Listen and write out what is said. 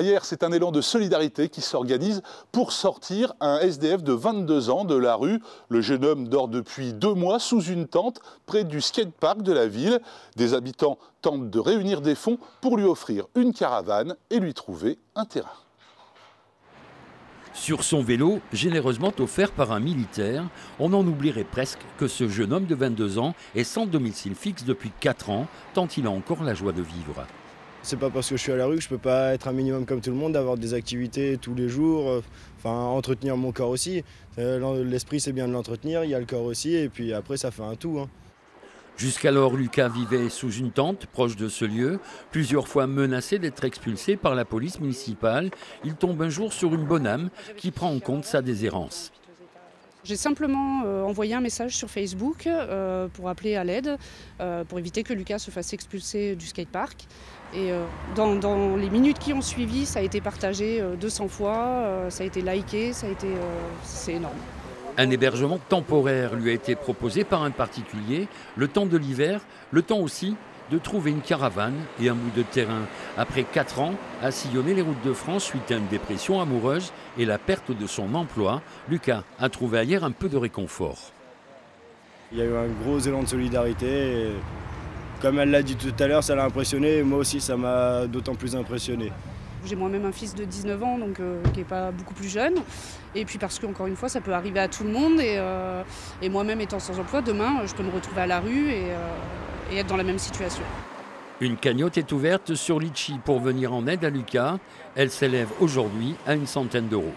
Hier, c'est un élan de solidarité qui s'organise pour sortir un SDF de 22 ans de la rue. Le jeune homme dort depuis 2 mois sous une tente près du skatepark de la ville. Des habitants tentent de réunir des fonds pour lui offrir une caravane et lui trouver un terrain. Sur son vélo, généreusement offert par un militaire, on en oublierait presque que ce jeune homme de 22 ans est sans domicile fixe depuis 4 ans, tant il a encore la joie de vivre. C'est pas parce que je suis à la rue que je peux pas être un minimum comme tout le monde, avoir des activités tous les jours, entretenir mon corps aussi. L'esprit, c'est bien de l'entretenir, il y a le corps aussi, et puis après ça fait un tout. Jusqu'alors, Lucas vivait sous une tente proche de ce lieu. Plusieurs fois menacé d'être expulsé par la police municipale, il tombe un jour sur une bonne âme qui prend en compte sa déshérence. J'ai simplement envoyé un message sur Facebook pour appeler à l'aide, pour éviter que Lucas se fasse expulser du skatepark. Et dans les minutes qui ont suivi, ça a été partagé 200 fois, ça a été liké, c'est énorme. Un hébergement temporaire lui a été proposé par un particulier, le temps de l'hiver, le temps aussi de trouver une caravane et un bout de terrain. Après 4 ans à sillonner les routes de France suite à une dépression amoureuse et la perte de son emploi, Lucas a trouvé ailleurs un peu de réconfort. Il y a eu un gros élan de solidarité. Et comme elle l'a dit tout à l'heure, ça l'a impressionné, et moi aussi ça m'a d'autant plus impressionné. J'ai moi-même un fils de 19 ans, donc qui n'est pas beaucoup plus jeune. Et puis parce qu'encore une fois, ça peut arriver à tout le monde. Et moi-même étant sans emploi, demain, je peux me retrouver à la rue et être dans la même situation. Une cagnotte est ouverte sur Litchi pour venir en aide à Lucas. Elle s'élève aujourd'hui à une centaine d'euros.